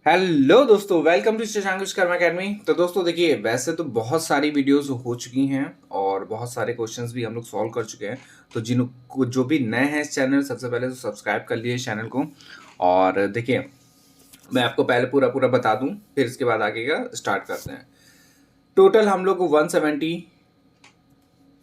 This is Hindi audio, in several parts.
हेलो दोस्तों, welcome to Shashank Vishwakarma academy. तो दोस्तों देखिए, वैसे तो बहुत सारी वीडियोस हो चुकी हैं और बहुत सारे क्वेश्चंस भी हम लोग सॉल्व कर चुके हैं। तो जिनको जो भी नए हैं इस चैनल, सबसे पहले तो सब्सक्राइब कर लिए चैनल को। और देखिए, मैं आपको पहले पूरा पूरा बता दूं, फिर इसके बाद आगे का स्टार्ट करते हैं। टोटल हम लोग को 170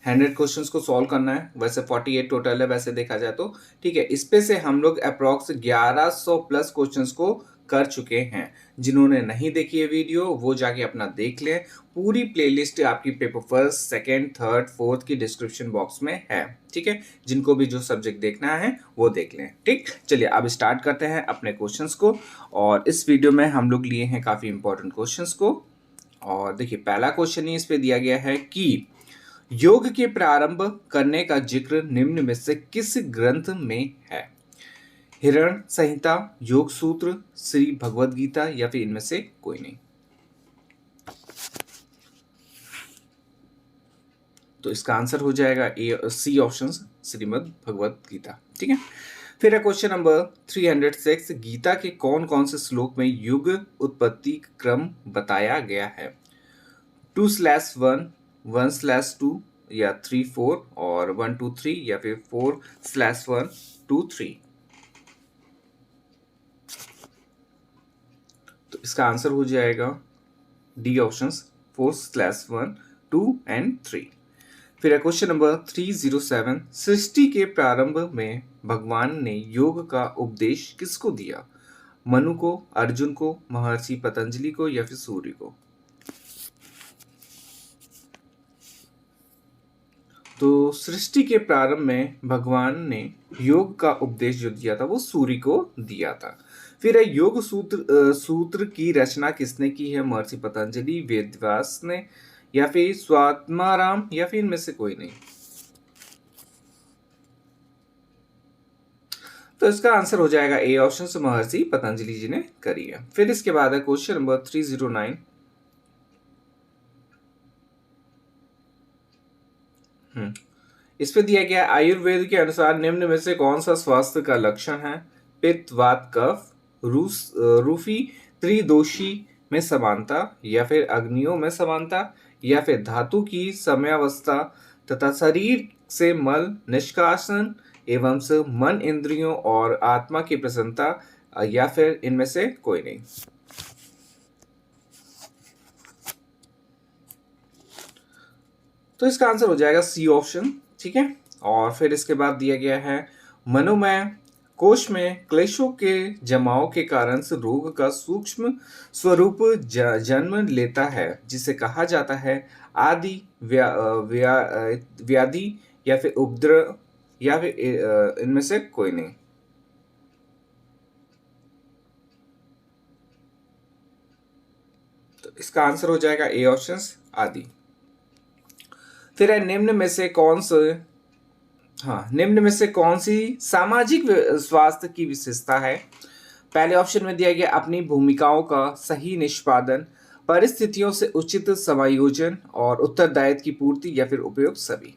100 क्वेश्चंस को सॉल्व करना है। वैसे 48 टोटल है वैसे देखा जाए तो, ठीक है। इस पे से हम लोग अप्रॉक्स 1100 प्लस क्वेश्चंस को कर चुके हैं। जिन्होंने नहीं देखी है वीडियो, वो जाके अपना देख लें। पूरी प्लेलिस्ट आपकी paper first, second, third, fourth की डिस्क्रिप्शन बॉक्स में है, ठीक है। जिनको भी जो सब्जेक्ट देखना है वो देख लें, ठीक। चलिए अब स्टार्ट करते हैं अपने क्वेश्चंस को। और इस वीडियो में हम लोग लिए हैं काफी इंपॉर्टेंट क्वेश्चंस को। और देखिए, पहला क्वेश्चन ही इस पे दिया गया है कि योग के प्रारंभ करने का जिक्र निम्न में से किस ग्रंथ में है? हिरण संहिता, योग सूत्र, श्री भगवद गीता या फिर इनमें से कोई नहीं। तो इसका आंसर हो जाएगा ए सी ऑप्शन, श्रीमद् भगवद गीता, ठीक है। फिर है क्वेश्चन नंबर 306। गीता के कौन कौन से श्लोक में युग उत्पत्ति क्रम बताया गया है? 2/1, 1/2 या 3/4 और 1-2-3 या फिर 4/1-2-3। तो इसका आंसर हो जाएगा डी ऑप्शन, 4/1, 2 और 3। फिर है क्वेश्चन नंबर 307। सृष्टि के प्रारंभ में भगवान ने योग का उपदेश किसको दिया? मनु को, अर्जुन को, महर्षि पतंजलि को या फिर सूर्य को? तो सृष्टि के प्रारंभ में भगवान ने योग का उपदेश जो दिया था वो सूर्य को दिया था। फिर है योग सूत्र की रचना किसने की है? महर्षि पतंजलि, वेदव्यास ने या फिर स्वात्माराम या फिर इनमें से कोई नहीं। तो इसका आंसर हो जाएगा ए ऑप्शन से, महर्षि पतंजलि जी ने करी है। फिर इसके बाद है क्वेश्चन नंबर 309। इस पे दिया गया आयुर्वेद के अनुसार निम्न में से कौन सा स्वास्थ्य का लक्षण है? पित्त, वात, कफ, रूफी, त्रिदोषी में समानता या फिर अग्नियों में समानता या फिर धातु की समयावस्था तथा शरीर से मल निष्कासन एवं से मन, इंद्रियों और आत्मा की प्रसन्नता या फिर इनमें से कोई नहीं। तो इसका आंसर हो जाएगा सी ऑप्शन, ठीक है। और फिर इसके बाद दिया गया है मनोमय कोश में क्लेशों के जमाव के कारण से रोग का सूक्ष्म स्वरूप जन्म लेता है, जिसे कहा जाता है आदि व्याधि या फिर उपद्रव या फिर इनमें से कोई नहीं। तो इसका आंसर हो जाएगा ए ऑप्शन, आदि। फिर है निम्न में से कौन सी सामाजिक स्वास्थ्य की विशेषता है? पहले ऑप्शन में दिया गया अपनी भूमिकाओं का सही निष्पादन, परिस्थितियों से उचित समायोजन और उत्तरदायित्व की पूर्ति या फिर उपयोग सभी।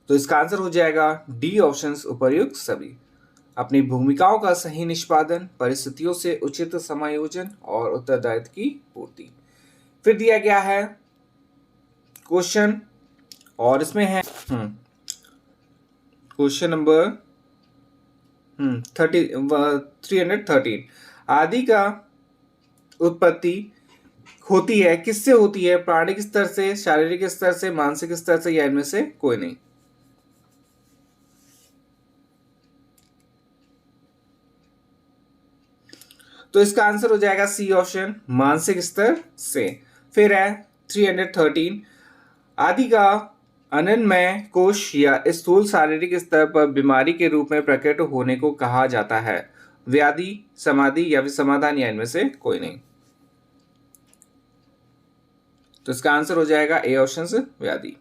तो इसका आंसर हो जाएगा डी ऑप्शन, उपर्युक्त सभी। अपनी भूमिकाओं का सही निष्पादन, परिस्थितियों से उचित समायोजन और उत्तरदायित्व की पूर्ति। फिर दिया गया है क्वेश्चन, और इसमें है क्वेश्चन नंबर 313। आदि का उत्पत्ति होती है किससे होती है? प्राणिक स्तर से, शारीरिक स्तर से, मानसिक स्तर से या इनमें से कोई नहीं। तो इसका आंसर हो जाएगा सी ऑप्शन, मानसिक स्तर से। फिर है 313। आदि का अनन्वय कोश या स्थूल शारीरिक स्तर पर बीमारी के रूप में प्रकट होने को कहा जाता है? व्याधि, समाधि या फिर समाधान या इनमें से कोई नहीं। तो इसका आंसर हो जाएगा ए ऑप्शन से, व्याधि।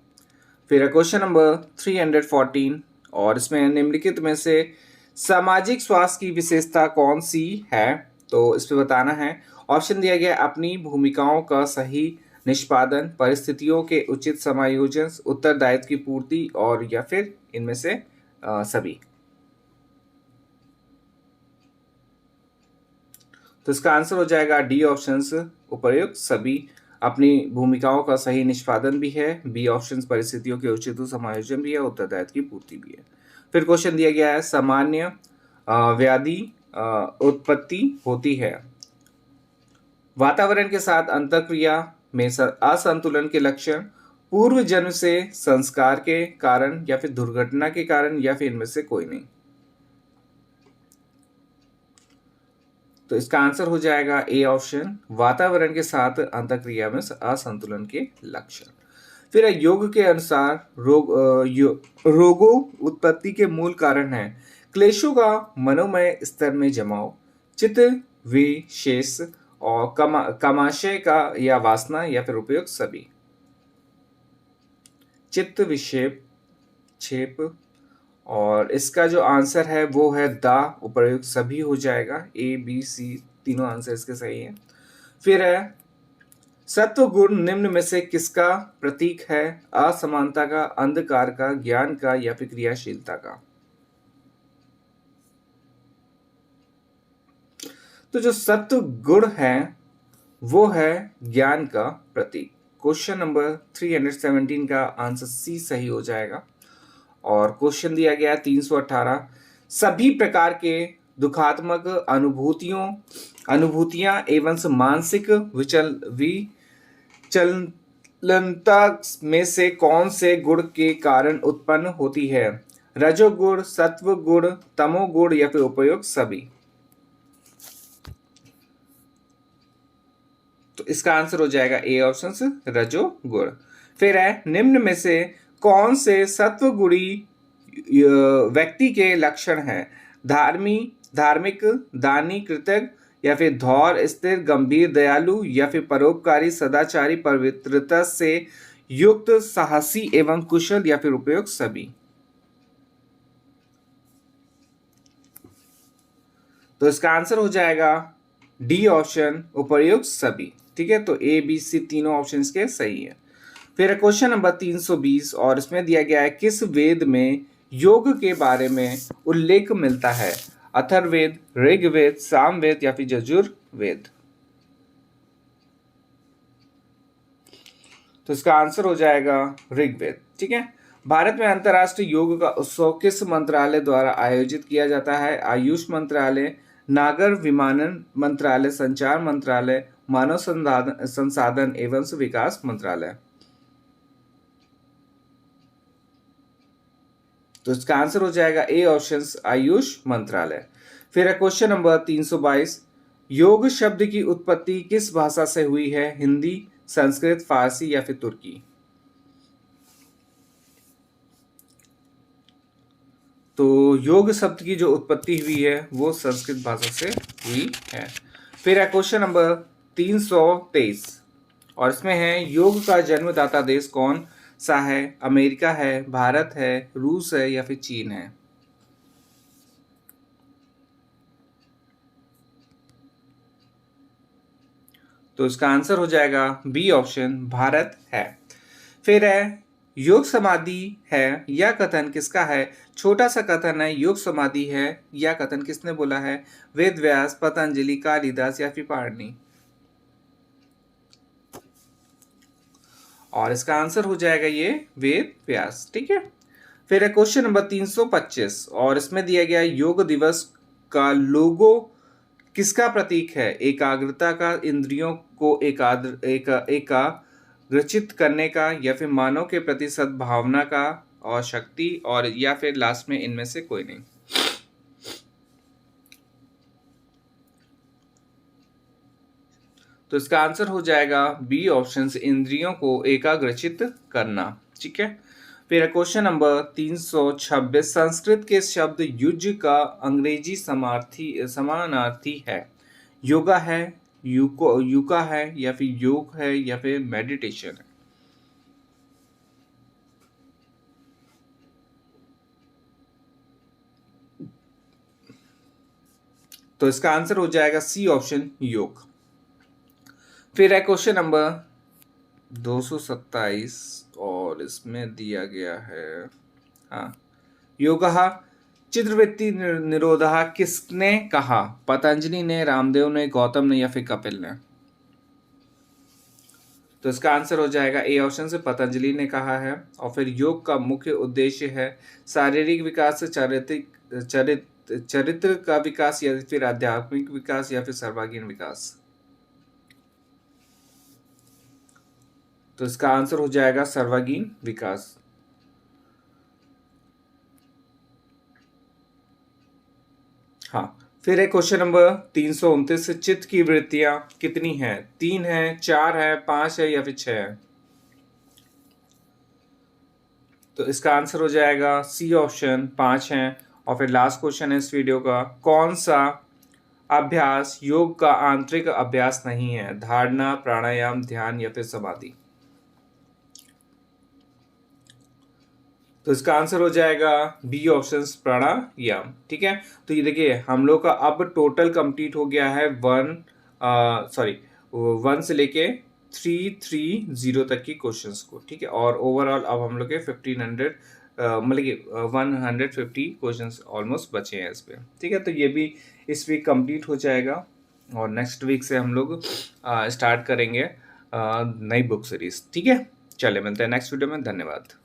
फिर क्वेश्चन नंबर 314, और इसमें निम्नलिखित में से सामाजिक स्वास्थ्य की विशेषता कौन सी है? तो इस पे बताना है। ऑप्शन दिया गया अपनी भूमिकाओं का सही निष्पादन, परिस्थितियों के उचित समायोजन, उत्तरदायित्व की पूर्ति और या फिर इनमें से सभी। तो इसका आंसर हो जाएगा डी ऑप्शंस, उपर्युक्त सभी अपनी भूमिकाओं का सही निष्पादन भी है। बी ऑप्शन परिस्थितियों के उचित समायोजन भी है, उत्तरदायित्व की पूर्ति भी है। फिर क्वेश्चन दिया गया है सामान्य व्याधि उत्पत्ति होती है वातावरण के साथ अंतःक्रिया में असंतुलन के लक्षण, पूर्व जन्म से, संस्कार के कारण, या फिर दुर्घटना के कारण, या फिर इनमें से कोई नहीं। तो इसका आंसर हो जाएगा ए ऑप्शन, वातावरण के साथ अंतःक्रिया में असंतुलन के लक्षण। फिर योग के अनुसार रोगों उत्पत्ति के मूल कारण है क्लेशों का मनोमय स्तर में जमाव, चित्त विशेष, और कामाशय का या वासना, या फिर उपयोग सभी। चित्त विक्षेप छेप, और इसका जो आंसर है वो है द उपयुक्त सभी हो जाएगा। ए बी सी तीनों आंसर इसके सही है। फिर है सत्व गुण निम्न में से किसका प्रतीक है? असमानता का, अंधकार का, ज्ञान का, या फिर क्रियाशीलता का। तो जो सत्व गुण है वो है ज्ञान का प्रतीक। क्वेश्चन नंबर 317 का आंसर सी सही हो जाएगा। और क्वेश्चन दिया गया 318, सभी प्रकार के दुखात्मक अनुभूतियां एवं मानसिक विचलनता में से कौन से गुण के कारण उत्पन्न होती है? रजोगुण, सत्व गुण, तमोगुण, या फिर उपयोग सभी। तो इसका आंसर हो जाएगा ए ऑप्शन, रजोगुण। फिर है निम्न में से कौन से सत्वगुणी व्यक्ति के लक्षण हैं? धार्मिक, दानी, कृतज्ञ, या फिर धौर, स्थिर, गंभीर, दयालु, या फिर परोपकारी, सदाचारी, पवित्रता से युक्त, साहसी एवं कुशल, या फिर उपयोग सभी। तो इसका आंसर हो जाएगा डी ऑप्शन, उपयुक्त सभी। ठीक है, तो ए बी सी तीनों ऑप्शन के सही है। फिर क्वेश्चन नंबर 320, और इसमें दिया गया है किस वेद में योग के बारे में उल्लेख मिलता है? अथर्ववेद, ऋग्वेद, सामवेद, या फिर यजुर्वेद। तो इसका आंसर हो जाएगा ऋग्वेद। ठीक है, भारत में अंतर्राष्ट्रीय योग का उत्सव किस मंत्रालय द्वारा आयोजित किया जाता है? आयुष मंत्रालय, नागर विमानन मंत्रालय, संचार मंत्रालय, मानव संसाधन एवं विकास मंत्रालय। तो इसका आंसर हो जाएगा ए ऑप्शन, आयुष मंत्रालय। फिर क्वेश्चन नंबर 322, योग शब्द की उत्पत्ति किस भाषा से हुई है? हिंदी, संस्कृत, फारसी, या फिर तुर्की। तो योग शब्द की जो उत्पत्ति हुई है वो संस्कृत भाषा से हुई है। फिर क्वेश्चन नंबर 323, और इसमें है योग का जन्मदाता देश कौन सा है? अमेरिका है, भारत है, रूस है, या फिर चीन है। तो इसका आंसर हो जाएगा बी ऑप्शन, भारत है। फिर है योग समाधि है, यह कथन किसका है? छोटा सा कथन है, योग समाधि है, यह कथन किसने बोला है? वेद व्यास, पतंजलि, कालिदास, या फिर पाणिनि। और इसका आंसर हो जाएगा ये वेद व्यास। ठीक है, फिर है क्वेश्चन नंबर 325, और इसमें दिया गया योग दिवस का लोगो किसका प्रतीक है? एकाग्रता का, इंद्रियों को एकाग्रचित करने का, या फिर मानव के प्रति सद्भावना का और शक्ति, और या फिर लास्ट में इनमें से कोई नहीं। तो इसका आंसर हो जाएगा बी ऑप्शन, इंद्रियों को एकाग्रचित करना। ठीक है, फिर क्वेश्चन नंबर 326, संस्कृत के शब्द युज का अंग्रेजी समानार्थी है? योगा है, युका है, या फिर योग है, या फिर मेडिटेशन है। तो इसका आंसर हो जाएगा सी ऑप्शन, योग। फिर है क्वेश्चन नंबर 227, और इसमें दिया गया है हाँ, योगः चित्रवृत्ति निरोधा किसने कहा? पतंजलि ने, रामदेव ने, गौतम ने या फिर कपिल ने? तो इसका आंसर हो जाएगा ए ऑप्शन से, पतंजलि ने कहा है। और फिर योग का मुख्य उद्देश्य है शारीरिक विकास, चरित्र का विकास या फिर आध्यात्मिक विकास या फिर सर्वांगीण विकास? तो इसका आंसर हो जाएगा सर्वांगीण विकास। हाँ, फिर है क्वेश्चन नंबर 329, चित्त की वृत्तियां कितनी हैं? 3 है, 4 है, 5 है या फिर 6 है? तो इसका आंसर हो जाएगा सी ऑप्शन, 5 है। और फिर लास्ट क्वेश्चन है इस वीडियो का, कौन सा अभ्यास योग का आंतरिक अभ्यास नहीं है? धारणा, प्राणायाम, ध्यान या फिर समाधि? तो इसका आंसर हो जाएगा बी ऑप्शन, प्राणायाम। ठीक है, तो ये देखिए हम लोग का अब टोटल कंप्लीट हो गया है 1 से लेके 330 तक की क्वेश्चंस को। ठीक है, और ओवरऑल अब हम लोग के 1500 मतलब कि 150 क्वेश्चंस ऑलमोस्ट बचे हैं इस पे। ठीक है, तो ये भी इस वीक कंप्लीट हो जाएगा और नेक्स्ट वीक से हम लोग स्टार्ट करेंगे नई बुक सीरीज। ठीक है, चलिए मिलते हैं नेक्स्ट वीडियो में। धन्यवाद।